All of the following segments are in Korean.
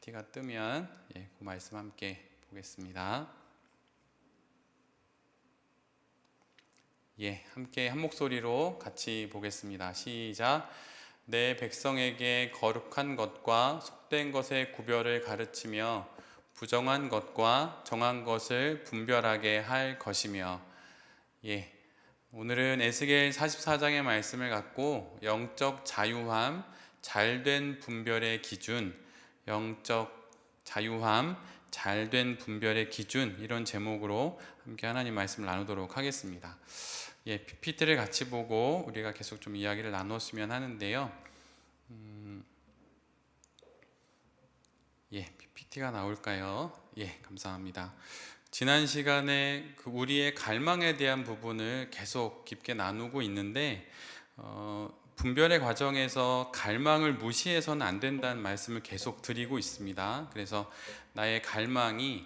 PPT가 뜨면 그 말씀 함께 보겠습니다. 함께 한 목소리로 같이 보겠습니다. 시작. 내 백성에게 거룩한 것과 속된 것의 구별을 가르치며 부정한 것과 정한 것을 분별하게 할 것이며. 오늘은 에스겔 44장의 말씀을 갖고 영적 자유함, 잘된 분별의 기준, 영적 자유함, 잘된 분별의 기준, 이런 제목으로 함께 하나님 말씀을 나누도록 하겠습니다. PPT를 같이 보고 우리가 계속 좀 이야기를 나눴으면 하는데요. PPT가 나올까요? 감사합니다. 지난 시간에 우리의 갈망에 대한 부분을 계속 깊게 나누고 있는데 분별의 과정에서 갈망을 무시해서는 안 된다는 말씀을 계속 드리고 있습니다. 그래서 나의 갈망이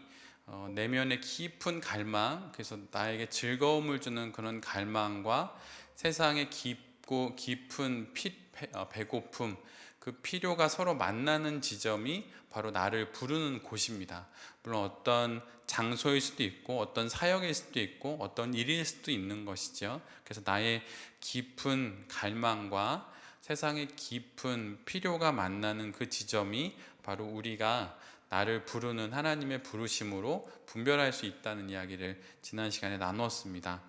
내면의 깊은 갈망, 그래서 나에게 즐거움을 주는 그런 갈망과 세상의 깊고 깊은 배고픔, 그 필요가 서로 만나는 지점이 바로 나를 부르는 곳입니다. 물론 어떤 장소일 수도 있고 어떤 사역일 수도 있고 어떤 일일 수도 있는 것이죠. 그래서 나의 깊은 갈망과 세상의 깊은 필요가 만나는 그 지점이 바로 우리가 나를 부르는 하나님의 부르심으로 분별할 수 있다는 이야기를 지난 시간에 나누었습니다.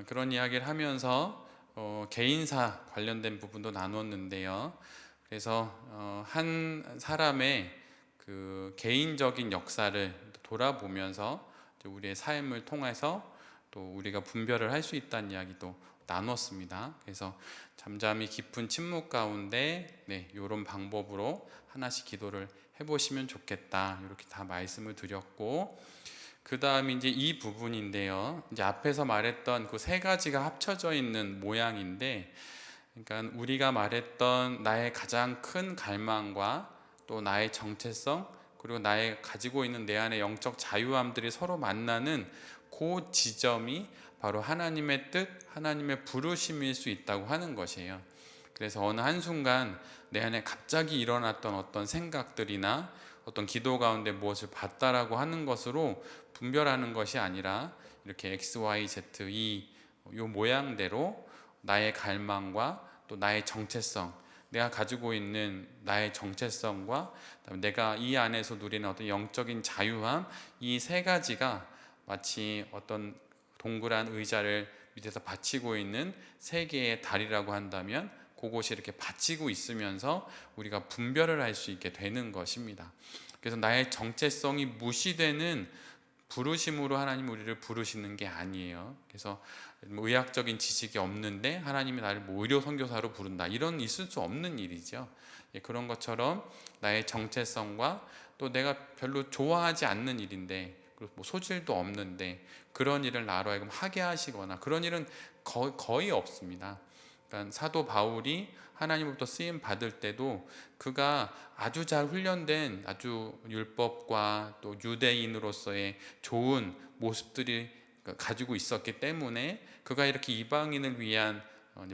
그런 이야기를 하면서 개인사 관련된 부분도 나누었는데요. 그래서 한 사람의 그 개인적인 역사를 돌아보면서 우리의 삶을 통해서 또 우리가 분별을 할 수 있다는 이야기도 나눴습니다. 그래서 잠잠히 깊은 침묵 가운데 이런 방법으로 하나씩 기도를 해보시면 좋겠다, 이렇게 다 말씀을 드렸고, 그 다음에 이제 이 부분인데요. 이제 앞에서 말했던 그 세 가지가 합쳐져 있는 모양인데, 그러니까 우리가 말했던 나의 가장 큰 갈망과 또 나의 정체성, 그리고 나의 가지고 있는 내 안의 영적 자유함들이 서로 만나는 그 지점이 바로 하나님의 뜻, 하나님의 부르심일 수 있다고 하는 것이에요. 그래서 어느 한순간 내 안에 갑자기 일어났던 어떤 생각들이나 어떤 기도 가운데 무엇을 봤다라고 하는 것으로 분별하는 것이 아니라 이렇게 X, Y, Z 이 모양대로 나의 갈망과 또 나의 정체성, 내가 가지고 있는 나의 정체성과 내가 이 안에서 누리는 어떤 영적인 자유함, 이 세 가지가 마치 어떤 동그란 의자를 밑에서 받치고 있는 세 개의 다리라고 한다면 그곳이 이렇게 받치고 있으면서 우리가 분별을 할 수 있게 되는 것입니다. 그래서 나의 정체성이 무시되는 부르심으로 하나님 우리를 부르시는 게 아니에요. 그래서 의학적인 지식이 없는데 하나님이 나를 의료 선교사로 부른다, 이런 있을 수 없는 일이죠. 그런 것처럼 나의 정체성과 또 내가 별로 좋아하지 않는 일인데, 뭐 소질도 없는데 그런 일을 나로 하여금 하게 하시거나, 그런 일은 거의 없습니다. 그러니까 사도 바울이 하나님으로부터 쓰임 받을 때도 그가 아주 잘 훈련된 아주 율법과 또 유대인으로서의 좋은 모습들이 가지고 있었기 때문에 그가 이렇게 이방인을 위한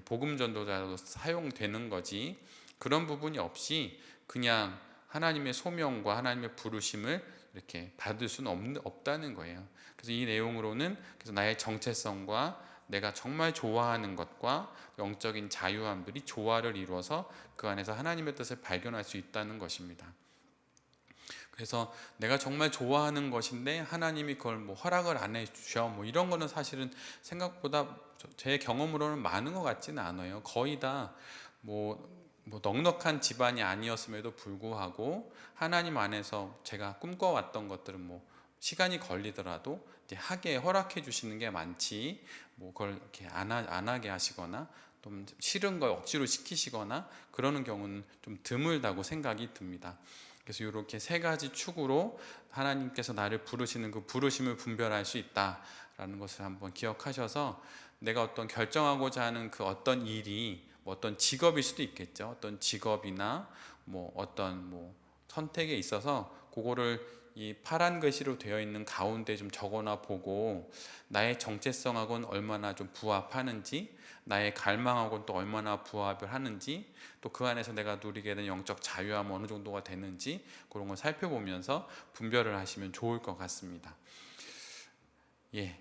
복음 전도자로 사용되는 거지, 그런 부분이 없이 그냥 하나님의 소명과 하나님의 부르심을 이렇게 받을 수는 없다는 거예요. 그래서 이 내용으로는 그래서 나의 정체성과 내가 정말 좋아하는 것과 영적인 자유함들이 조화를 이루어서 그 안에서 하나님의 뜻을 발견할 수 있다는 것입니다. 그래서 내가 정말 좋아하는 것인데 하나님이 그걸 뭐 허락을 안 해주셔, 뭐 이런 거는 사실은 생각보다 제 경험으로는 많은 것 같지는 않아요. 거의 다 뭐 넉넉한 집안이 아니었음에도 불구하고 하나님 안에서 제가 꿈꿔왔던 것들은 뭐 시간이 걸리더라도 이제 하게 허락해 주시는 게 많지, 뭐 그걸 이렇게 안 하게 하시거나 좀 싫은 걸 억지로 시키시거나 그러는 경우는 좀 드물다고 생각이 듭니다. 그래서 이렇게 세 가지 축으로 하나님께서 나를 부르시는 그 부르심을 분별할 수 있다라는 것을 한번 기억하셔서, 내가 어떤 결정하고자 하는 그 어떤 일이 뭐 어떤 직업일 수도 있겠죠. 어떤 직업이나 뭐 어떤 뭐 선택에 있어서 그거를 이 파란 글씨로 되어 있는 가운데 좀 적어놔 보고 나의 정체성하고는 얼마나 좀 부합하는지, 나의 갈망하고는 또 얼마나 부합을 하는지, 또 그 안에서 내가 누리게 되는 영적 자유함 어느 정도가 되는지 그런 걸 살펴보면서 분별을 하시면 좋을 것 같습니다. 예,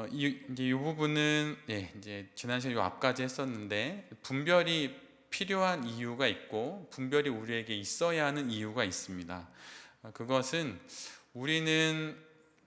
이제 이 부분은 이제 지난 시간에 요 앞까지 했었는데 분별이 필요한 이유가 있고 분별이 우리에게 있어야 하는 이유가 있습니다. 그것은 우리는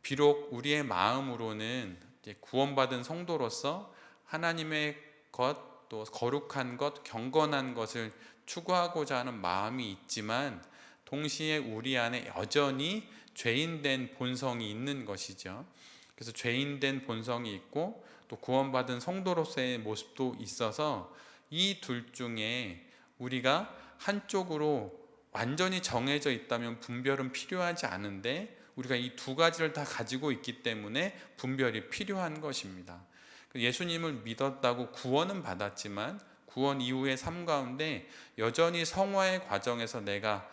비록 우리의 마음으로는 이제 구원받은 성도로서 하나님의 것, 또 거룩한 것, 경건한 것을 추구하고자 하는 마음이 있지만 동시에 우리 안에 여전히 죄인된 본성이 있는 것이죠. 그래서 죄인된 본성이 있고 또 구원받은 성도로서의 모습도 있어서 이 둘 중에 우리가 한쪽으로 완전히 정해져 있다면 분별은 필요하지 않은데 우리가 이 두 가지를 다 가지고 있기 때문에 분별이 필요한 것입니다. 예수님을 믿었다고 구원은 받았지만 구원 이후의 삶 가운데 여전히 성화의 과정에서 내가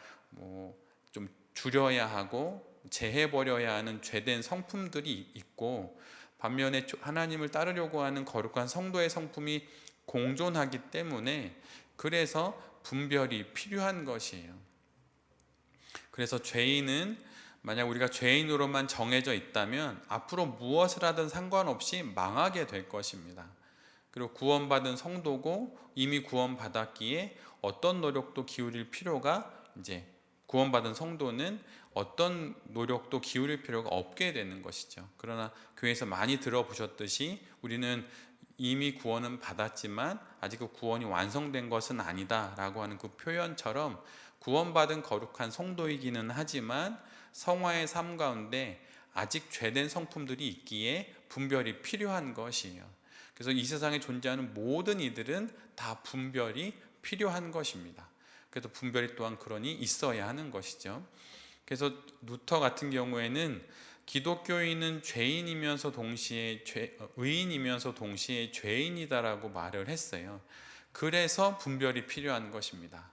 좀 줄여야 하고 제해버려야 하는 죄된 성품들이 있고, 반면에 하나님을 따르려고 하는 거룩한 성도의 성품이 공존하기 때문에 그래서 분별이 필요한 것이에요. 그래서 죄인은 만약 우리가 죄인으로만 정해져 있다면 앞으로 무엇을 하든 상관없이 망하게 될 것입니다. 그리고 구원받은 성도고 이미 구원받았기에 어떤 노력도 기울일 필요가, 이제 구원받은 성도는 어떤 노력도 기울일 필요가 없게 되는 것이죠. 그러나 교회에서 많이 들어보셨듯이 우리는 이미 구원은 받았지만 아직 그 구원이 완성된 것은 아니다 라고 하는 그 표현처럼 구원받은 거룩한 성도이기는 하지만 성화의 삶 가운데 아직 죄된 성품들이 있기에 분별이 필요한 것이에요. 그래서 이 세상에 존재하는 모든 이들은 다 분별이 필요한 것입니다. 그래서 분별이 또한 그러니 있어야 하는 것이죠. 그래서 루터 같은 경우에는 기독교인은 죄인이면서 동시에 의인이면서 동시에 죄인이다라고 말을 했어요. 그래서 분별이 필요한 것입니다.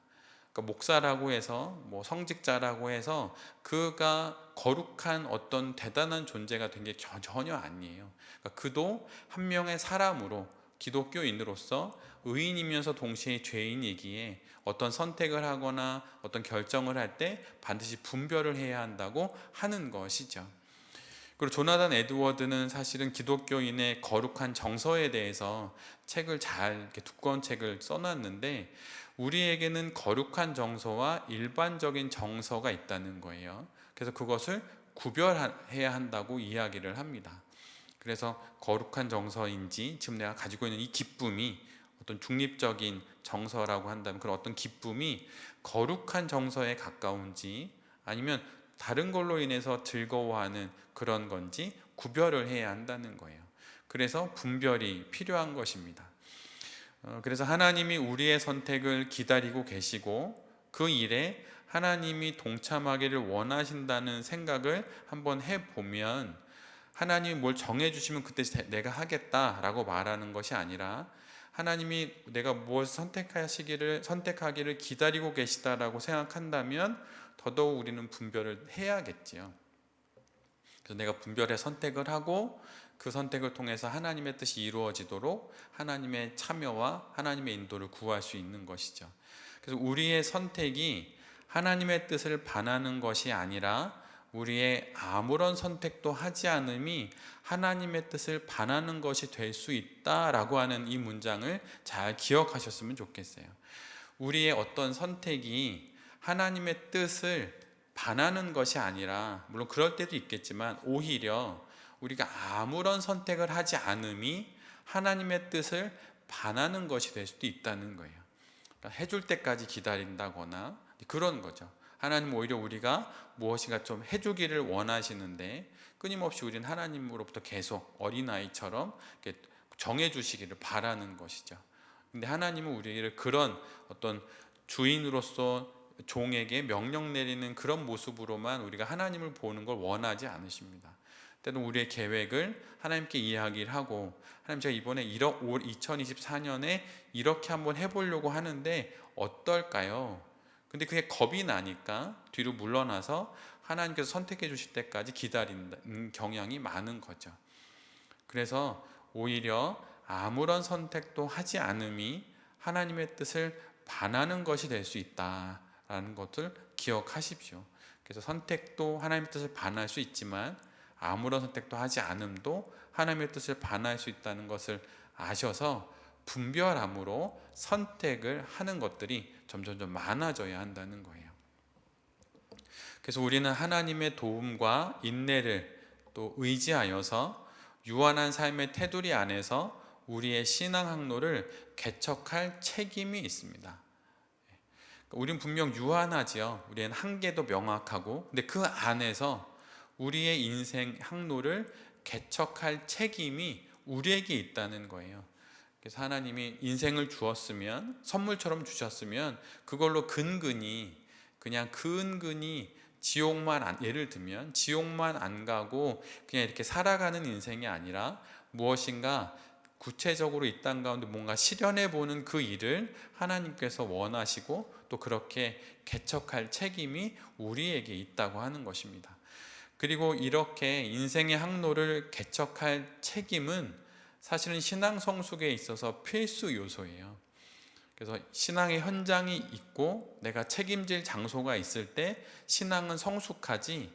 그러니까 목사라고 해서 성직자라고 해서 그가 거룩한 어떤 대단한 존재가 된 게 전혀 아니에요. 그러니까 그도 한 명의 사람으로 기독교인으로서 의인이면서 동시에 죄인이기에 어떤 선택을 하거나 어떤 결정을 할 때 반드시 분별을 해야 한다고 하는 것이죠. 그리고 조나단 에드워드는 사실은 기독교인의 거룩한 정서에 대해서 책을 이렇게 두꺼운 책을 써놨는데, 우리에게는 거룩한 정서와 일반적인 정서가 있다는 거예요. 그래서 그것을 구별해야 한다고 이야기를 합니다. 그래서 거룩한 정서인지, 지금 내가 가지고 있는 이 기쁨이 어떤 중립적인 정서라고 한다면 그런 어떤 기쁨이 거룩한 정서에 가까운지 아니면 다른 걸로 인해서 즐거워하는 그런 건지 구별을 해야 한다는 거예요. 그래서 분별이 필요한 것입니다. 그래서 하나님이 우리의 선택을 기다리고 계시고 그 일에 하나님이 동참하기를 원하신다는 생각을 한번 해보면, 하나님이 뭘 정해주시면 그때 내가 하겠다라고 말하는 것이 아니라 하나님이 내가 무엇을 선택하기를 기다리고 계시다라고 생각한다면 더더욱 우리는 분별을 해야겠지요. 그래서 내가 분별의 선택을 하고 그 선택을 통해서 하나님의 뜻이 이루어지도록 하나님의 참여와 하나님의 인도를 구할 수 있는 것이죠. 그래서 우리의 선택이 하나님의 뜻을 반하는 것이 아니라 우리의 아무런 선택도 하지 않음이 하나님의 뜻을 반하는 것이 될 수 있다라고 하는 이 문장을 잘 기억하셨으면 좋겠어요. 우리의 어떤 선택이 하나님의 뜻을 반하는 것이 아니라, 물론 그럴 때도 있겠지만 오히려 우리가 아무런 선택을 하지 않음이 하나님의 뜻을 반하는 것이 될 수도 있다는 거예요. 그러니까 해줄 때까지 기다린다거나 그런 거죠. 하나님 오히려 우리가 무엇인가 좀 해주기를 원하시는데 끊임없이 우리는 하나님으로부터 계속 어린아이처럼 정해주시기를 바라는 것이죠. 근데 하나님은 우리를 그런 어떤 주인으로서 종에게 명령 내리는 그런 모습으로만 우리가 하나님을 보는 걸 원하지 않으십니다. 때로 우리의 계획을 하나님께 이야기를 하고, 하나님 제가 이번에 2024년에 이렇게 한번 해보려고 하는데 어떨까요? 근데 그게 겁이 나니까 뒤로 물러나서 하나님께서 선택해 주실 때까지 기다리는 경향이 많은 거죠. 그래서 오히려 아무런 선택도 하지 않음이 하나님의 뜻을 반하는 것이 될 수 있다라는 것을 기억하십시오. 그래서 선택도 하나님의 뜻을 반할 수 있지만 아무런 선택도 하지 않음도 하나님의 뜻을 반할 수 있다는 것을 아셔서 분별함으로 선택을 하는 것들이 점점 많아져야 한다는 거예요. 그래서 우리는 하나님의 도움과 인내를 또 의지하여서 유한한 삶의 테두리 안에서 우리의 신앙 항로를 개척할 책임이 있습니다. 우리는 분명 유한하지요. 우리는 한계도 명확하고, 근데 그 안에서 우리의 인생 항로를 개척할 책임이 우리에게 있다는 거예요. 그래서 하나님이 인생을 주었으면, 선물처럼 주셨으면 그걸로 근근히 예를 들면 지옥만 안 가고 그냥 이렇게 살아가는 인생이 아니라 무엇인가 구체적으로 이 땅 가운데 뭔가 실현해 보는 그 일을 하나님께서 원하시고 또 그렇게 개척할 책임이 우리에게 있다고 하는 것입니다. 그리고 이렇게 인생의 항로를 개척할 책임은 사실은 신앙 성숙에 있어서 필수 요소예요. 그래서 신앙의 현장이 있고 내가 책임질 장소가 있을 때 신앙은 성숙하지,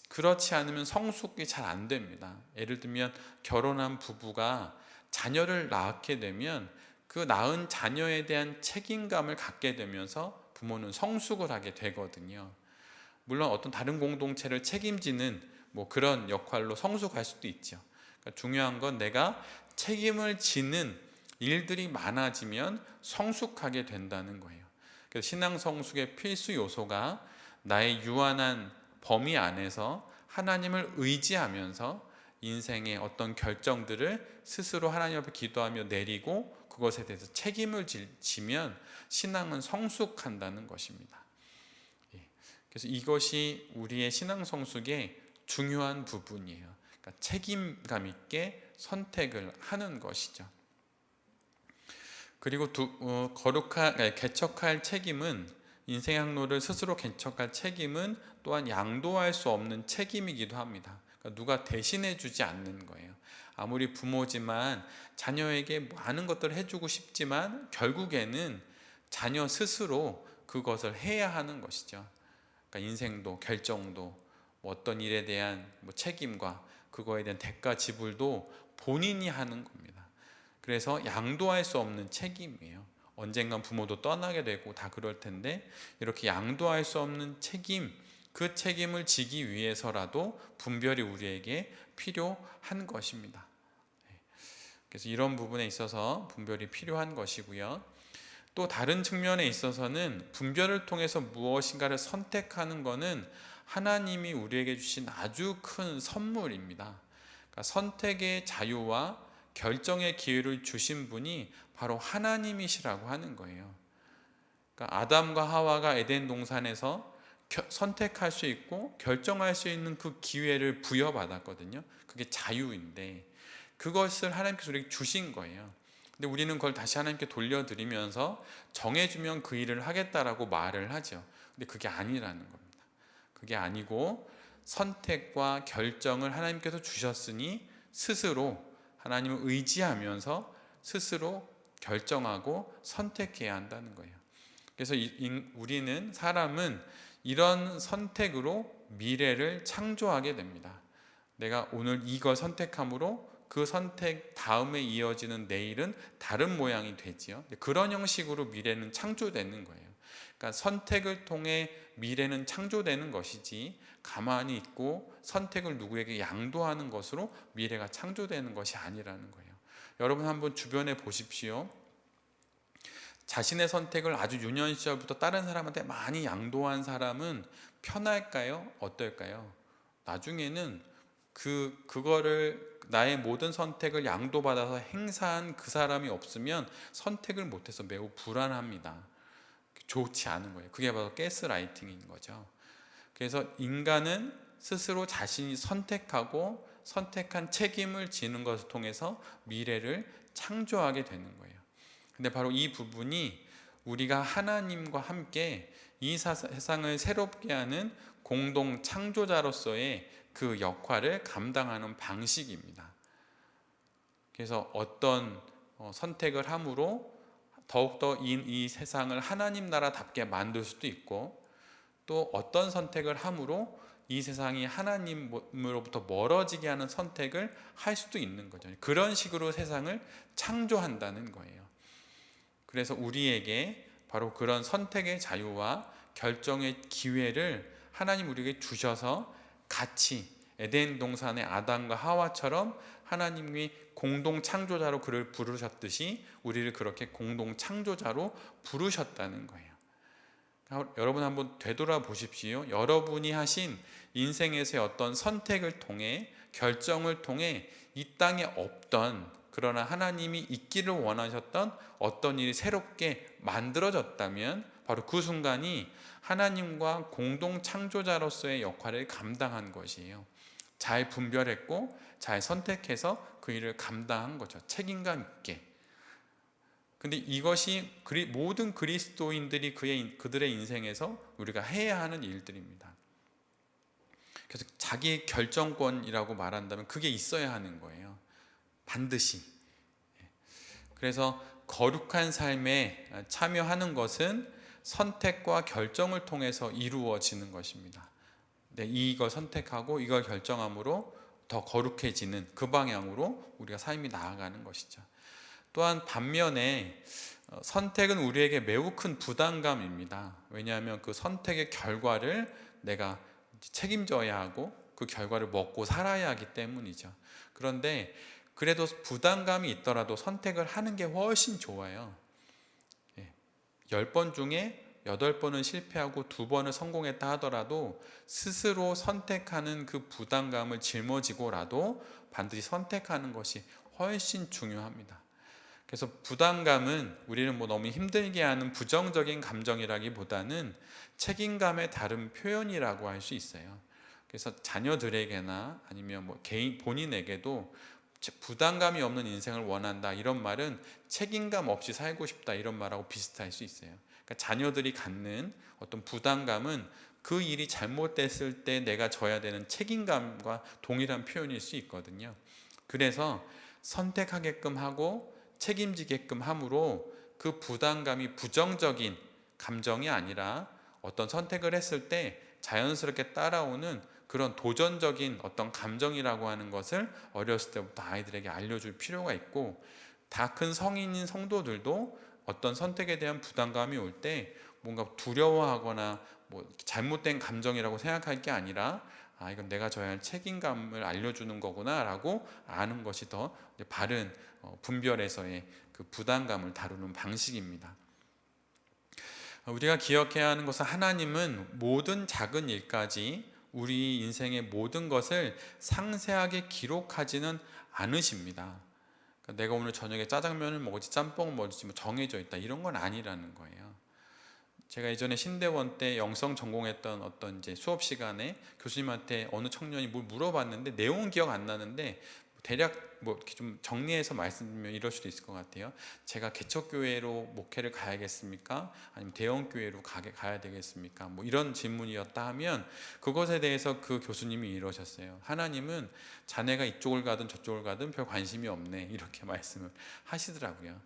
그렇지 않으면 성숙이 잘 안 됩니다. 예를 들면 결혼한 부부가 자녀를 낳게 되면 그 낳은 자녀에 대한 책임감을 갖게 되면서 부모는 성숙을 하게 되거든요. 물론 어떤 다른 공동체를 책임지는 그런 역할로 성숙할 수도 있죠. 그러니까 중요한 건 내가 책임을 지는 일들이 많아지면 성숙하게 된다는 거예요. 그래서 신앙 성숙의 필수 요소가 나의 유한한 범위 안에서 하나님을 의지하면서 인생의 어떤 결정들을 스스로 하나님 앞에 기도하며 내리고 그것에 대해서 책임을 지면 신앙은 성숙한다는 것입니다. 그래서 이것이 우리의 신앙 성숙의 중요한 부분이에요. 그러니까 책임감 있게 선택을 하는 것이죠. 그리고 개척할 책임은, 인생 항로를 스스로 개척할 책임은 또한 양도할 수 없는 책임이기도 합니다. 그러니까 누가 대신해 주지 않는 거예요. 아무리 부모지만 자녀에게 많은 것들을 해주고 싶지만 결국에는 자녀 스스로 그것을 해야 하는 것이죠. 그러니까 인생도 결정도 어떤 일에 대한 책임과 그거에 대한 대가 지불도 본인이 하는 겁니다. 그래서 양도할 수 없는 책임이에요. 언젠간 부모도 떠나게 되고 다 그럴 텐데 이렇게 양도할 수 없는 책임, 그 책임을 지기 위해서라도 분별이 우리에게 필요한 것입니다. 그래서 이런 부분에 있어서 분별이 필요한 것이고요. 또 다른 측면에 있어서는 분별을 통해서 무엇인가를 선택하는 것은 하나님이 우리에게 주신 아주 큰 선물입니다. 그러니까 선택의 자유와 결정의 기회를 주신 분이 바로 하나님이시라고 하는 거예요. 그러니까 아담과 하와가 에덴 동산에서 선택할 수 있고 결정할 수 있는 그 기회를 부여받았거든요. 그게 자유인데 그것을 하나님께서 우리에게 주신 거예요. 근데 우리는 그걸 다시 하나님께 돌려드리면서 정해주면 그 일을 하겠다라고 말을 하죠. 근데 그게 아니라는 겁니다. 그게 아니고 선택과 결정을 하나님께서 주셨으니 스스로 하나님을 의지하면서 스스로 결정하고 선택해야 한다는 거예요. 그래서 사람은 이런 선택으로 미래를 창조하게 됩니다. 내가 오늘 이걸 선택함으로 그 선택 다음에 이어지는 내일은 다른 모양이 되지요. 그런 형식으로 미래는 창조되는 거예요. 그러니까 선택을 통해 미래는 창조되는 것이지 가만히 있고 선택을 누구에게 양도하는 것으로 미래가 창조되는 것이 아니라는 거예요. 여러분 한번 주변에 보십시오. 자신의 선택을 아주 유년 시절부터 다른 사람한테 많이 양도한 사람은 편할까요? 어떨까요? 나중에는 그거를 나의 모든 선택을 양도받아서 행사한 그 사람이 없으면 선택을 못해서 매우 불안합니다. 좋지 않은 거예요. 그게 바로 가스라이팅인 거죠. 그래서 인간은 스스로 자신이 선택하고 선택한 책임을 지는 것을 통해서 미래를 창조하게 되는 거예요. 근데 바로 이 부분이 우리가 하나님과 함께 이 세상을 새롭게 하는 공동 창조자로서의 그 역할을 감당하는 방식입니다. 그래서 어떤 선택을 함으로 더욱더 이 세상을 하나님 나라답게 만들 수도 있고, 또 어떤 선택을 함으로 이 세상이 하나님으로부터 멀어지게 하는 선택을 할 수도 있는 거죠. 그런 식으로 세상을 창조한다는 거예요. 그래서 우리에게 바로 그런 선택의 자유와 결정의 기회를 하나님 우리에게 주셔서 같이 에덴 동산의 아담과 하와처럼 하나님이 공동 창조자로 그를 부르셨듯이 우리를 그렇게 공동 창조자로 부르셨다는 거예요. 여러분 한번 되돌아보십시오. 여러분이 하신 인생에서의 어떤 선택을 통해, 결정을 통해 이 땅에 없던, 그러나 하나님이 있기를 원하셨던 어떤 일이 새롭게 만들어졌다면 바로 그 순간이 하나님과 공동 창조자로서의 역할을 감당한 것이에요. 잘 분별했고 잘 선택해서 그 일을 감당한 거죠. 책임감 있게. 근데 이것이 모든 그리스도인들이 그들의 인생에서 우리가 해야 하는 일들입니다. 그래서 자기 결정권이라고 말한다면 그게 있어야 하는 거예요. 반드시. 그래서 거룩한 삶에 참여하는 것은 선택과 결정을 통해서 이루어지는 것입니다. 이걸 선택하고 이걸 결정함으로 더 거룩해지는 그 방향으로 우리가 삶이 나아가는 것이죠. 또한 반면에 선택은 우리에게 매우 큰 부담감입니다. 왜냐하면 그 선택의 결과를 내가 책임져야 하고 그 결과를 먹고 살아야 하기 때문이죠. 그런데 그래도 부담감이 있더라도 선택을 하는 게 훨씬 좋아요. 10번 중에 8번은 실패하고 2번을 성공했다 하더라도 스스로 선택하는 그 부담감을 짊어지고라도 반드시 선택하는 것이 훨씬 중요합니다. 그래서 부담감은 우리는 너무 힘들게 하는 부정적인 감정이라기보다는 책임감의 다른 표현이라고 할 수 있어요. 그래서 자녀들에게나 아니면 개인 본인에게도 부담감이 없는 인생을 원한다, 이런 말은 책임감 없이 살고 싶다, 이런 말하고 비슷할 수 있어요. 그러니까 자녀들이 갖는 어떤 부담감은 그 일이 잘못됐을 때 내가 져야 되는 책임감과 동일한 표현일 수 있거든요. 그래서 선택하게끔 하고 책임지게끔 함으로 그 부담감이 부정적인 감정이 아니라 어떤 선택을 했을 때 자연스럽게 따라오는 그런 도전적인 어떤 감정이라고 하는 것을 어렸을 때부터 아이들에게 알려줄 필요가 있고, 다 큰 성인인 성도들도 어떤 선택에 대한 부담감이 올 때 뭔가 두려워하거나 잘못된 감정이라고 생각할 게 아니라 이건 내가 져야 할 책임감을 알려주는 거구나 라고 아는 것이 더 바른 분별에서의 그 부담감을 다루는 방식입니다. 우리가 기억해야 하는 것은 하나님은 모든 작은 일까지 우리 인생의 모든 것을 상세하게 기록하지는 않으십니다. 그러니까 내가 오늘 저녁에 짜장면을 먹을지 짬뽕을 먹을지 정해져 있다, 이런 건 아니라는 거예요. 제가 예전에 신대원 때 영성 전공했던 어떤 이제 수업 시간에 교수님한테 어느 청년이 뭘 물어봤는데 내용은 기억 안 나는데 대략 이렇게 좀 정리해서 말씀드리면 이럴 수도 있을 것 같아요. 제가 개척교회로 목회를 가야겠습니까? 아니면 대형교회로 가야 되겠습니까? 이런 질문이었다 하면 그것에 대해서 그 교수님이 이러셨어요. 하나님은 자네가 이쪽을 가든 저쪽을 가든 별 관심이 없네, 이렇게 말씀을 하시더라고요.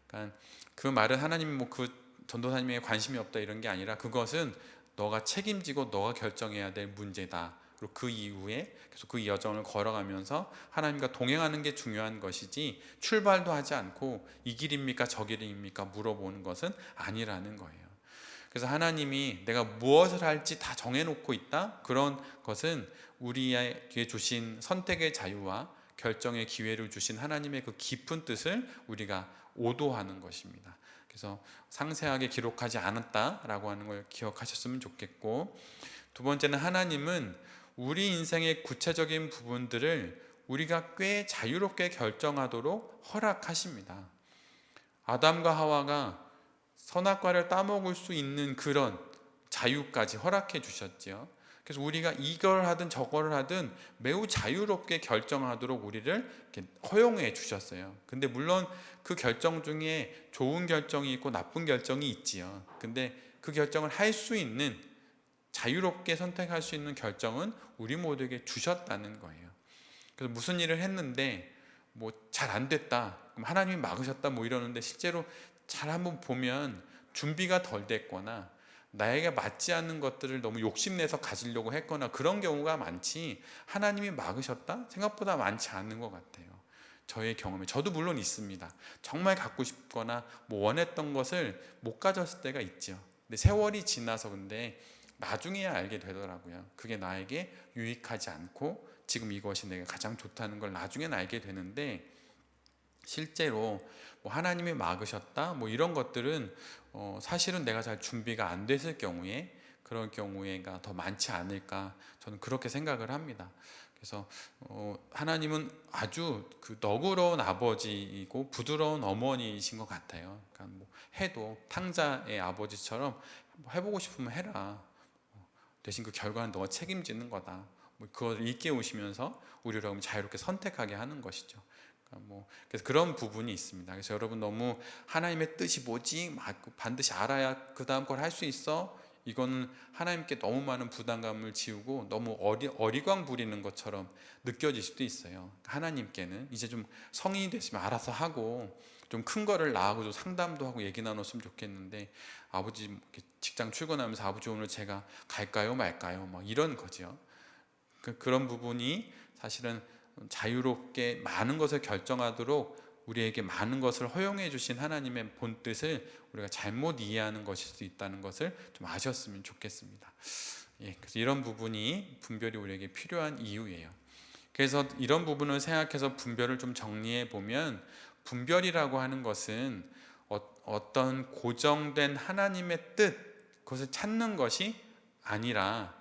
그러니까 그 말은 하나님이 그 전도사님에게 관심이 없다 이런 게 아니라 그것은 너가 책임지고 너가 결정해야 될 문제다. 그리고 그 이후에 계속 그 여정을 걸어가면서 하나님과 동행하는 게 중요한 것이지 출발도 하지 않고 이 길입니까 저 길입니까 물어보는 것은 아니라는 거예요. 그래서 하나님이 내가 무엇을 할지 다 정해놓고 있다, 그런 것은 우리에게 주신 선택의 자유와 결정의 기회를 주신 하나님의 그 깊은 뜻을 우리가 오도하는 것입니다. 그래서 상세하게 기록하지 않았다라고 하는 걸 기억하셨으면 좋겠고, 두 번째는 하나님은 우리 인생의 구체적인 부분들을 우리가 꽤 자유롭게 결정하도록 허락하십니다. 아담과 하와가 선악과를 따먹을 수 있는 그런 자유까지 허락해 주셨지요. 그래서 우리가 이걸 하든 저걸 하든 매우 자유롭게 결정하도록 우리를 허용해 주셨어요. 근데 물론 그 결정 중에 좋은 결정이 있고 나쁜 결정이 있지요. 근데 그 결정을 할 수 있는, 자유롭게 선택할 수 있는 결정은 우리 모두에게 주셨다는 거예요. 그래서 무슨 일을 했는데 뭐 잘 안 됐다, 그럼 하나님이 막으셨다 뭐 이러는데, 실제로 잘 한번 보면 준비가 덜 됐거나 나에게 맞지 않는 것들을 너무 욕심내서 가지려고 했거나 그런 경우가 많지, 하나님이 막으셨다? 생각보다 많지 않은 것 같아요. 저의 경험에, 저도 물론 있습니다. 정말 갖고 싶거나 뭐 원했던 것을 못 가졌을 때가 있죠. 근데 세월이 지나서 근데 나중에야 알게 되더라고요. 그게 나에게 유익하지 않고 지금 이것이 내가 가장 좋다는 걸 나중에는 알게 되는데, 실제로 뭐 하나님이 막으셨다 뭐 이런 것들은 사실은 내가 잘 준비가 안 됐을 경우에, 그런 경우가 더 많지 않을까, 저는 그렇게 생각을 합니다. 그래서 하나님은 아주 그 너그러운 아버지이고 부드러운 어머니이신 것 같아요. 그러니까 뭐 해도 탕자의 아버지처럼 뭐 해보고 싶으면 해라, 대신 그 결과는 너가 책임지는 거다, 뭐 그걸 일깨우시면서 우리를 그럼 자유롭게 선택하게 하는 것이죠. 그러니까 뭐 그래서 그런 부분이 있습니다. 그래서 여러분 너무 하나님의 뜻이 뭐지 막 반드시 알아야 그 다음 걸 할 수 있어, 이거는 하나님께 너무 많은 부담감을 지우고 너무 어리광 부리는 것처럼 느껴질 수도 있어요. 하나님께는 이제 좀 성인이 됐으면 알아서 하고 좀 큰 거를 낳고 좀 상담도 하고 얘기 나눴으면 좋겠는데, 아버지 직장 출근하면서 아버지 오늘 제가 갈까요 말까요 막 이런 거죠. 그런 부분이 사실은 자유롭게 많은 것을 결정하도록 우리에게 많은 것을 허용해 주신 하나님의 본뜻을 우리가 잘못 이해하는 것일 수 있다는 것을 좀 아셨으면 좋겠습니다. 그래서 이런 부분이 분별이 우리에게 필요한 이유예요. 그래서 이런 부분을 생각해서 분별을 좀 정리해 보면, 분별이라고 하는 것은 어떤 고정된 하나님의 뜻, 그것을 찾는 것이 아니라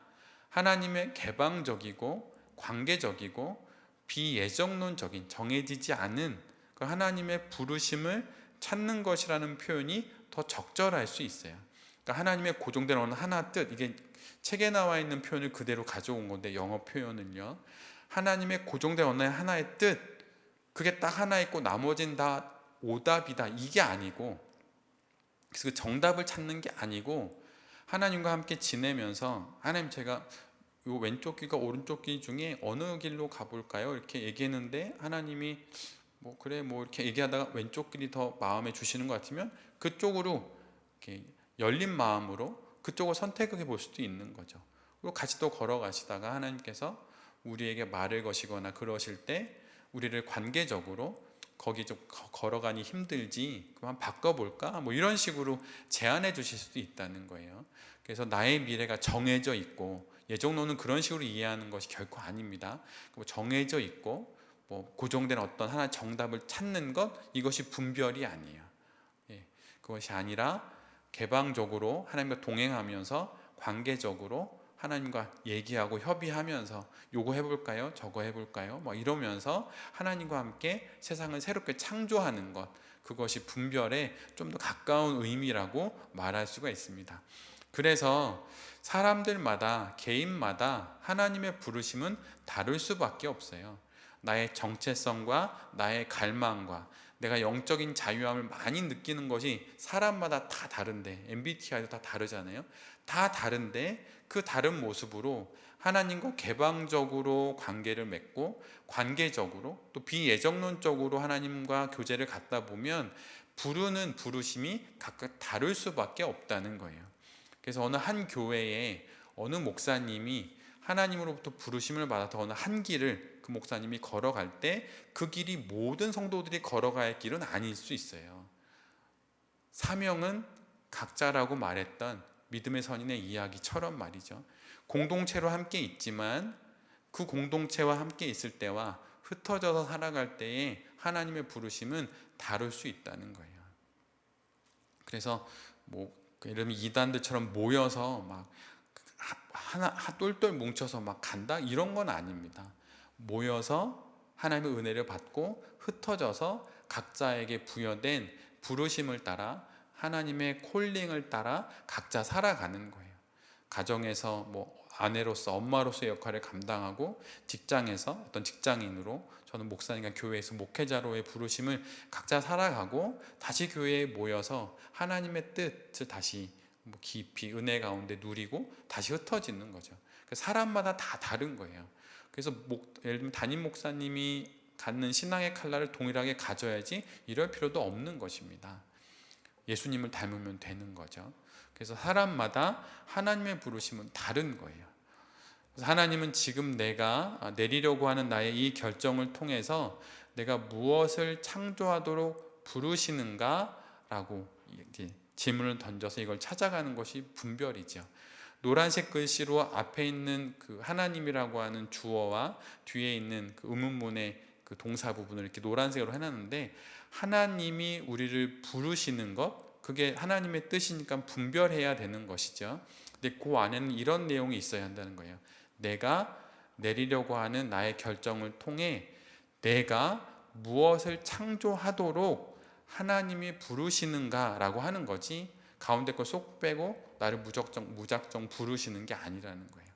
하나님의 개방적이고 관계적이고 비예정론적인, 정해지지 않은 그 하나님의 부르심을 찾는 것이라는 표현이 더 적절할 수 있어요. 그러니까 하나님의 고정된 어느 하나 뜻, 이게 책에 나와 있는 표현을 그대로 가져온 건데, 영어 표현은요, 하나님의 고정된 어느 하나의 뜻, 그게 딱 하나 있고 나머지는 다 오답이다, 이게 아니고, 그래서 그 정답을 찾는 게 아니고, 하나님과 함께 지내면서 하나님, 제가 요 왼쪽 귀가 오른쪽 귀 중에 어느 길로 가볼까요? 이렇게 얘기했는데 하나님이 뭐 그래 뭐 이렇게 얘기하다가 왼쪽 길이 더 마음에 주시는 것 같으면 그쪽으로 이렇게 열린 마음으로 그쪽을 선택해 볼 수도 있는 거죠. 그리고 같이 또 걸어가시다가 하나님께서 우리에게 말을 거시거나 그러실 때 우리를 관계적으로 거기 좀 걸어가니 힘들지, 그만 바꿔볼까 뭐 이런 식으로 제안해 주실 수도 있다는 거예요. 그래서 나의 미래가 정해져 있고, 예정론은 그런 식으로 이해하는 것이 결코 아닙니다. 정해져 있고 뭐 고정된 어떤 하나의 정답을 찾는 것, 이것이 분별이 아니에요. 그것이 아니라 개방적으로 하나님과 동행하면서 관계적으로 하나님과 얘기하고 협의하면서 요거 해볼까요? 저거 해볼까요? 뭐 이러면서 하나님과 함께 세상을 새롭게 창조하는 것, 그것이 분별에 좀 더 가까운 의미라고 말할 수가 있습니다. 그래서 사람들마다, 개인마다 하나님의 부르심은 다를 수밖에 없어요. 나의 정체성과 나의 갈망과 내가 영적인 자유함을 많이 느끼는 것이 사람마다 다 다른데, MBTI도 다 다르잖아요. 다 다른데 그 다른 모습으로 하나님과 개방적으로 관계를 맺고 관계적으로 또 비예정론적으로 하나님과 교제를 갖다 보면 부르는 부르심이 각각 다를 수밖에 없다는 거예요. 그래서 어느 한 교회에 어느 목사님이 하나님으로부터 부르심을 받아서 어느 한 길을 그 목사님이 걸어갈 때 그 길이 모든 성도들이 걸어갈 길은 아닐 수 있어요. 사명은 각자라고 말했던 믿음의 선인의 이야기처럼 말이죠. 공동체로 함께 있지만 그 공동체와 함께 있을 때와 흩어져서 살아갈 때에 하나님의 부르심은 다를 수 있다는 거예요. 그래서 뭐 예를 들면 이단들처럼 모여서 막 하나 똘똘 뭉쳐서 막 간다, 이런 건 아닙니다. 모여서 하나님의 은혜를 받고 흩어져서 각자에게 부여된 부르심을 따라 하나님의 콜링을 따라 각자 살아가는 거예요. 가정에서 뭐 아내로서, 엄마로서의 역할을 감당하고, 직장에서 어떤 직장인으로, 저는 목사님과 교회에서 목회자로의 부르심을 각자 살아가고, 다시 교회에 모여서 하나님의 뜻을 다시 뭐 깊이 은혜 가운데 누리고 다시 흩어지는 거죠. 사람마다 다 다른 거예요. 그래서 예를 들면 담임 목사님이 갖는 신앙의 칼날을 동일하게 가져야지 이럴 필요도 없는 것입니다. 예수님을 닮으면 되는 거죠. 그래서 사람마다 하나님의 부르심은 다른 거예요. 그래서 하나님은 지금 내가 내리려고 하는 나의 이 결정을 통해서 내가 무엇을 창조하도록 부르시는가 라고 질문을 던져서 이걸 찾아가는 것이 분별이죠. 노란색 글씨로 앞에 있는 그 하나님이라고 하는 주어와 뒤에 있는 그 의문문의 그 동사 부분을 이렇게 노란색으로 해놨는데, 하나님이 우리를 부르시는 것, 그게 하나님의 뜻이니까 분별해야 되는 것이죠. 근데 그 안에는 이런 내용이 있어야 한다는 거예요. 내가 내리려고 하는 나의 결정을 통해 내가 무엇을 창조하도록 하나님이 부르시는가라고 하는 거지, 가운데 걸 쏙 빼고 나를 무작정 부르시는 게 아니라는 거예요.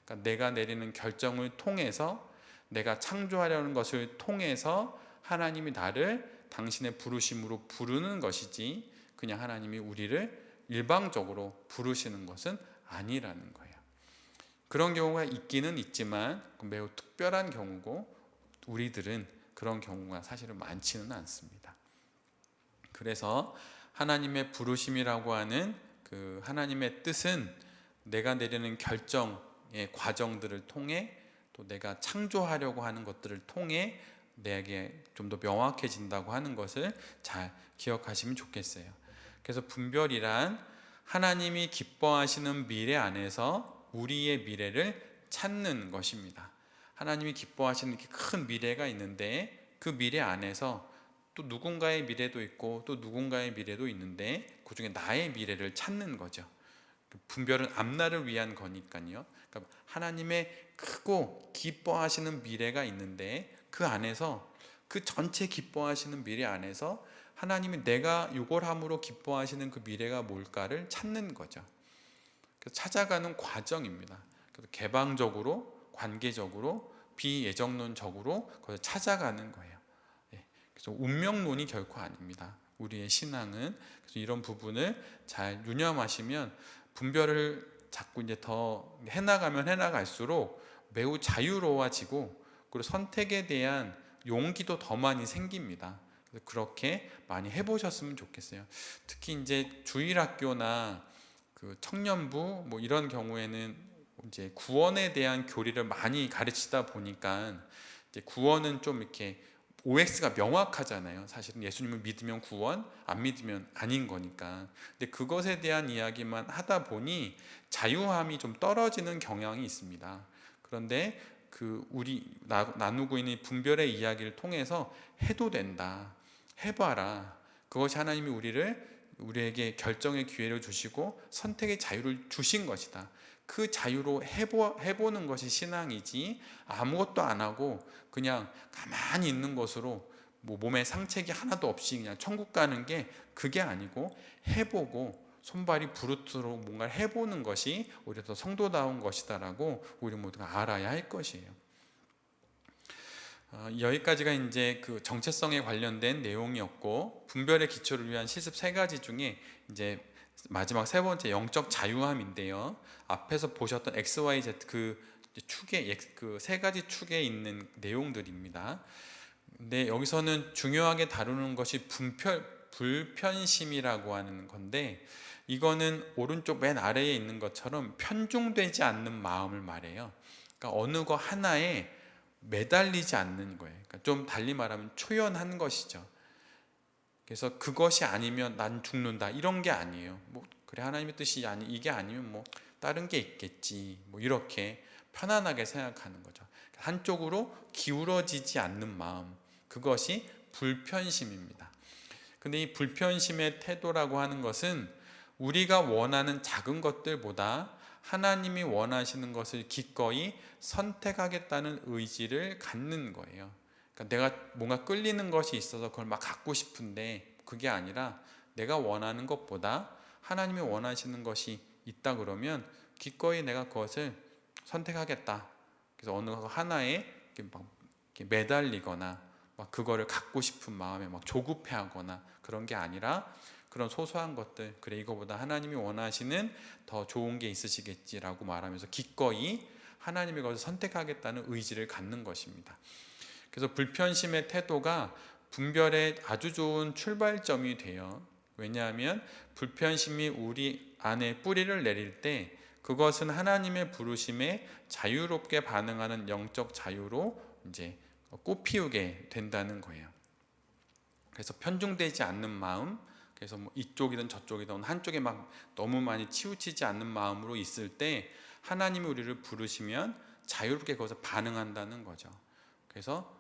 그러니까 내가 내리는 결정을 통해서, 내가 창조하려는 것을 통해서 하나님이 나를 당신의 부르심으로 부르는 것이지, 그냥 하나님이 우리를 일방적으로 부르시는 것은 아니라는 거예요. 그런 경우가 있기는 있지만 매우 특별한 경우고, 우리들은 그런 경우가 사실은 많지는 않습니다. 그래서 하나님의 부르심이라고 하는 그 하나님의 뜻은 내가 내리는 결정의 과정들을 통해, 또 내가 창조하려고 하는 것들을 통해 내게 좀 더 명확해진다고 하는 것을 잘 기억하시면 좋겠어요. 그래서 분별이란 하나님이 기뻐하시는 미래 안에서 우리의 미래를 찾는 것입니다. 하나님이 기뻐하시는 큰 미래가 있는데, 그 미래 안에서 또 누군가의 미래도 있고 또 누군가의 미래도 있는데, 그 중에 나의 미래를 찾는 거죠. 분별은 앞날을 위한 거니까요. 그러니까 하나님의 크고 기뻐하시는 미래가 있는데, 그 안에서, 그 전체 기뻐하시는 미래 안에서 하나님이 내가 이걸 함으로 기뻐하시는 그 미래가 뭘까를 찾는 거죠. 그래서 찾아가는 과정입니다. 그래서 개방적으로, 관계적으로, 비예정론적으로 그걸 찾아가는 거예요. 그래서 운명론이 결코 아닙니다. 우리의 신앙은. 그래서 이런 부분을 잘 유념하시면 분별을 자꾸 이제 더 해나갈수록 매우 자유로워지고, 그리고 선택에 대한 용기도 더 많이 생깁니다. 그래서 그렇게 많이 해보셨으면 좋겠어요. 특히 이제 주일학교나 그 청년부 뭐 이런 경우에는 이제 구원에 대한 교리를 많이 가르치다 보니까, 이제 구원은 좀 이렇게 OX가 명확하잖아요. 사실은 예수님을 믿으면 구원, 안 믿으면 아닌 거니까. 근데 그것에 대한 이야기만 하다 보니 자유함이 좀 떨어지는 경향이 있습니다. 그런데 그 우리 나누고 있는 분별의 이야기를 통해서 해도 된다, 해봐라. 그것이 하나님이 우리에게 결정의 기회를 주시고 선택의 자유를 주신 것이다. 그 자유로 해보는 것이 신앙이지, 아무것도 안 하고 그냥 가만히 있는 것으로 뭐 몸에 상책이 하나도 없이 그냥 천국 가는 게 그게 아니고, 해보고 손발이 부르트도록 뭔가를 해보는 것이 오히려 더 성도다운 것이다라고 우리 모두가 알아야 할 것이에요. 여기까지가 이제 그 정체성에 관련된 내용이었고, 분별의 기초를 위한 실습 3가지 중에 이제 마지막 3번째 영적 자유함인데요. 앞에서 보셨던 X, Y, Z 그 축에, 그 3가지 축에 있는 내용들입니다. 근데 여기서는 중요하게 다루는 것이 불편심이라고 하는 건데, 이거는 오른쪽 맨 아래에 있는 것처럼 편중되지 않는 마음을 말해요. 그러니까 어느 거 하나에 매달리지 않는 거예요. 그러니까 좀 달리 말하면 초연한 것이죠. 그래서 그것이 아니면 난 죽는다, 이런 게 아니에요. 뭐 그래, 하나님의 뜻이 이게 아니면 뭐 다른 게 있겠지, 뭐 이렇게 편안하게 생각하는 거죠. 한쪽으로 기울어지지 않는 마음, 그것이 불편심입니다. 근데 이 불편심의 태도라고 하는 것은 우리가 원하는 작은 것들보다 하나님이 원하시는 것을 기꺼이 선택하겠다는 의지를 갖는 거예요. 그러니까 내가 뭔가 끌리는 것이 있어서 그걸 막 갖고 싶은데, 그게 아니라 내가 원하는 것보다 하나님이 원하시는 것이 있다 그러면 기꺼이 내가 그것을 선택하겠다. 그래서 어느 하나에 이렇게 매달리거나 막 그거를 갖고 싶은 마음에 막 조급해하거나 그런 게 아니라, 그런 소소한 것들, 그래 이거보다 하나님이 원하시는 더 좋은 게 있으시겠지라고 말하면서 기꺼이 하나님의 것을 선택하겠다는 의지를 갖는 것입니다. 그래서 불편심의 태도가 분별의 아주 좋은 출발점이 돼요. 왜냐하면 불편심이 우리 안에 뿌리를 내릴 때 그것은 하나님의 부르심에 자유롭게 반응하는 영적 자유로 이제 꽃피우게 된다는 거예요. 그래서 편중되지 않는 마음, 그래서 뭐 이쪽이든 저쪽이든 한쪽에 막 너무 많이 치우치지 않는 마음으로 있을 때 하나님이 우리를 부르시면 자유롭게 거기서 반응한다는 거죠. 그래서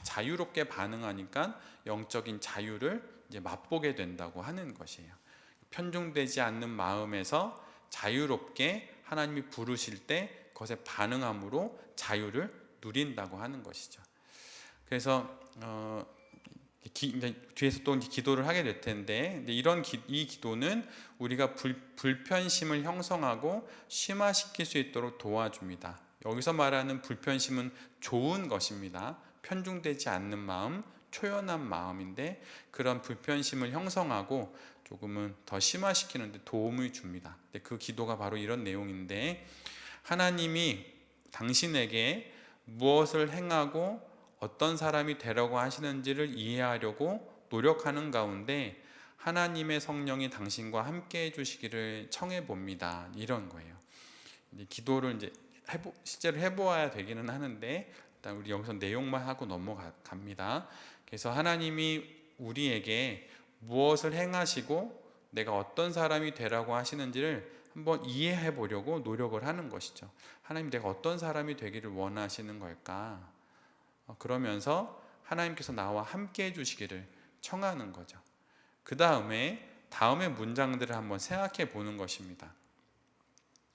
자유롭게 반응하니까 영적인 자유를 이제 맛보게 된다고 하는 것이에요. 편중되지 않는 마음에서 자유롭게 하나님이 부르실 때 그것에 반응함으로 자유를 누린다고 하는 것이죠. 그래서 뒤에서 또 기도를 하게 될 텐데, 이 기도는 우리가 불편심을 형성하고 심화시킬 수 있도록 도와줍니다. 여기서 말하는 불편심은 좋은 것입니다. 편중되지 않는 마음, 초연한 마음인데 그런 불편심을 형성하고 조금은 더 심화시키는 데 도움을 줍니다. 그 기도가 바로 이런 내용인데, 하나님이 당신에게 무엇을 행하고 어떤 사람이 되려고 하시는지를 이해하려고 노력하는 가운데 하나님의 성령이 당신과 함께 해주시기를 청해 봅니다. 이런 거예요. 기도를 이제 실제로 해보아야 되기는 하는데 일단 우리 여기서 내용만 하고 넘어갑니다. 그래서 하나님이 우리에게 무엇을 행하시고 내가 어떤 사람이 되라고 하시는지를 한번 이해해 보려고 노력을 하는 것이죠. 하나님, 내가 어떤 사람이 되기를 원하시는 걸까? 그러면서 하나님께서 나와 함께 해주시기를 청하는 거죠. 그 다음에 문장들을 한번 생각해 보는 것입니다.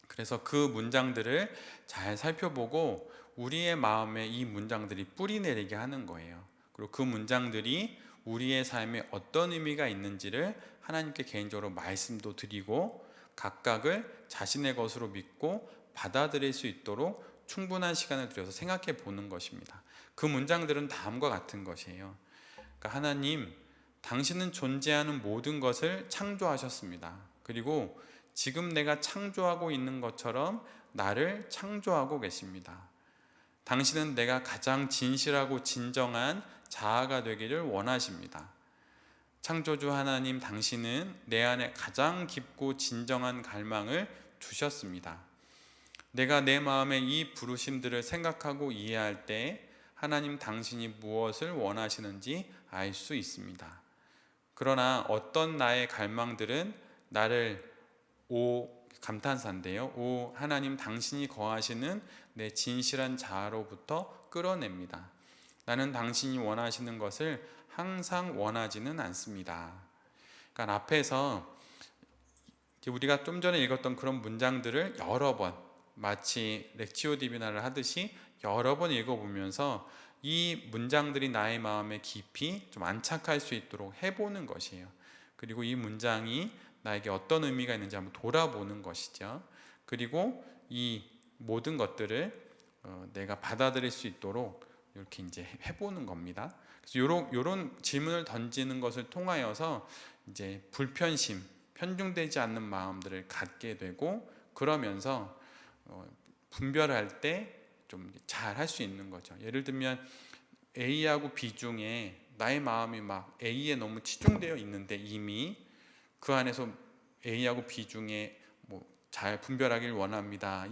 그래서 그 문장들을 잘 살펴보고 우리의 마음에 이 문장들이 뿌리 내리게 하는 거예요. 그리고 그 문장들이 우리의 삶에 어떤 의미가 있는지를 하나님께 개인적으로 말씀도 드리고 각각을 자신의 것으로 믿고 받아들일 수 있도록 충분한 시간을 들여서 생각해 보는 것입니다. 그 문장들은 다음과 같은 것이에요. 그러니까 하나님, 당신은 존재하는 모든 것을 창조하셨습니다. 그리고 지금 내가 창조하고 있는 것처럼 나를 창조하고 계십니다. 당신은 내가 가장 진실하고 진정한 자아가 되기를 원하십니다. 창조주 하나님, 당신은 내 안에 가장 깊고 진정한 갈망을 주셨습니다. 내가 내 마음의 이 부르심들을 생각하고 이해할 때 하나님, 당신이 무엇을 원하시는지 알 수 있습니다. 그러나 어떤 나의 갈망들은 나를 감탄사인데요. 하나님, 당신이 거하시는 내 진실한 자아로부터 끌어냅니다. 나는 당신이 원하시는 것을 항상 원하지는 않습니다. 그러니까 앞에서 우리가 좀 전에 읽었던 그런 문장들을 여러 번, 마치 렉치오 디비나를 하듯이 여러 번 읽어보면서 이 문장들이 나의 마음에 깊이 좀 안착할 수 있도록 해보는 것이에요. 그리고 이 문장이 나에게 어떤 의미가 있는지 한번 돌아보는 것이죠. 그리고 이 모든 것들을 내가 받아들일 수 있도록 이렇게 이제 해보는 겁니다. 그래서 이런 질문을 던지는 것을 통하여서 이제 불편심, 편중되지 않는 마음들을 갖게 되고, 그러면서 분별할 때 좀 잘 할 수 있는 거죠. 예를 들면 A하고 B 중에 나의 마음이 막 A에 너무 치중되어 있는데 이미 그 안에서 A하고 B 중에 뭐 잘 분별하길 원합니다.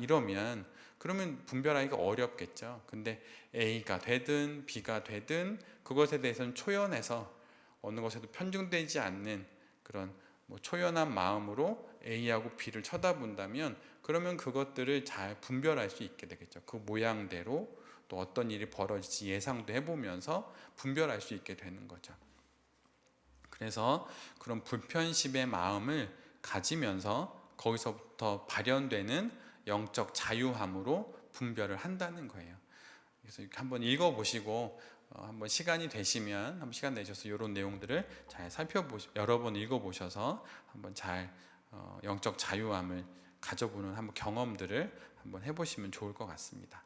그러면 분별하기가 어렵겠죠. 근데 A가 되든 B가 되든 그것에 대해서는 초연해서 어느 것에도 편중되지 않는 그런 초연한 마음으로 A하고 B를 쳐다본다면 그러면 그것들을 잘 분별할 수 있게 되겠죠. 그 모양대로 또 어떤 일이 벌어질지 예상도 해보면서 분별할 수 있게 되는 거죠. 그래서 그런 불편심의 마음을 가지면서 거기서부터 발현되는 영적 자유함으로 분별을 한다는 거예요. 그래서 이렇게 한번 읽어보시고 한번 시간이 되시면 한번 시간 내셔서 이런 내용들을 잘 여러 번 읽어보셔서 한번 잘 영적 자유함을 가져보는 한번 경험들을 한번 해보시면 좋을 것 같습니다.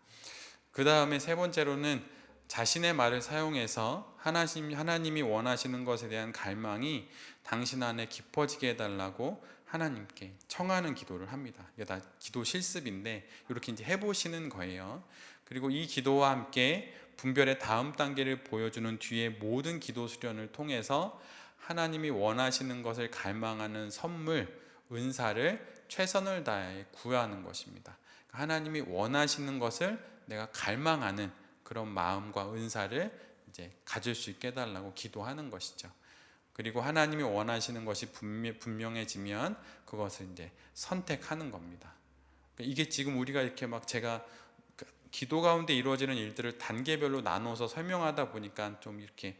그 다음에 세 번째로는 자신의 말을 사용해서 하나님이 원하시는 것에 대한 갈망이 당신 안에 깊어지게 해달라고 하나님께 청하는 기도를 합니다. 이게 다 기도 실습인데 이렇게 이제 해보시는 거예요. 그리고 이 기도와 함께 분별의 다음 단계를 보여주는 뒤에 모든 기도 수련을 통해서 하나님이 원하시는 것을 갈망하는 선물, 은사를 최선을 다해 구하는 것입니다. 하나님이 원하시는 것을 내가 갈망하는 그런 마음과 은사를 이제 가질 수 있게 해달라고 기도하는 것이죠. 그리고 하나님이 원하시는 것이 분명해지면 그것을 이제 선택하는 겁니다. 이게 지금 우리가 이렇게 막 제가 기도 가운데 이루어지는 일들을 단계별로 나눠서 설명하다 보니까 좀 이렇게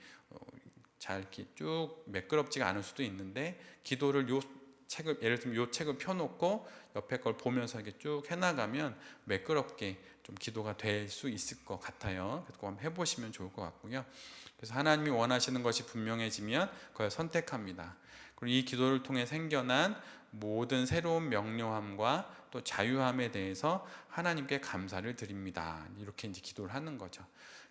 잘 이렇게 쭉 매끄럽지가 않을 수도 있는데, 기도를 요 책을 예를 들면 요 책을 펴놓고 옆에 걸 보면서 이렇게 쭉 해나가면 매끄럽게 좀 기도가 될 수 있을 것 같아요. 그거 한번 해보시면 좋을 것 같고요. 그래서 하나님이 원하시는 것이 분명해지면 그걸 선택합니다. 그리고 이 기도를 통해 생겨난 모든 새로운 명료함과 또 자유함에 대해서 하나님께 감사를 드립니다. 이렇게 이제 기도를 하는 거죠.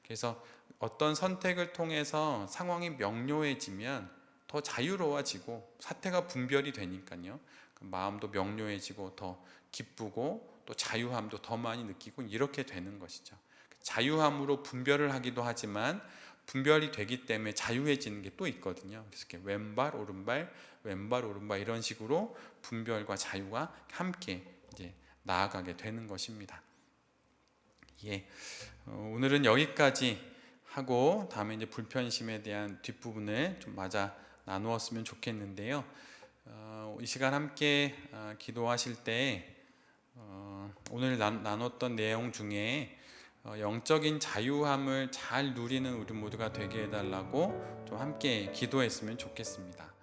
그래서 어떤 선택을 통해서 상황이 명료해지면 더 자유로워지고 사태가 분별이 되니까요. 마음도 명료해지고 더 기쁘고 또 자유함도 더 많이 느끼고 이렇게 되는 것이죠. 자유함으로 분별을 하기도 하지만 분별이 되기 때문에 자유해지는 게 또 있거든요. 그래서 이렇게 왼발 오른발 왼발 오른발 이런 식으로 분별과 자유가 함께 이제 나아가게 되는 것입니다. 예, 오늘은 여기까지 하고 다음에 이제 불편심에 대한 뒷부분을 좀 맞아 나누었으면 좋겠는데요. 이 시간 함께 기도하실 때 오늘 나눴던 내용 중에 영적인 자유함을 잘 누리는 우리 모두가 되게 해달라고 좀 함께 기도했으면 좋겠습니다.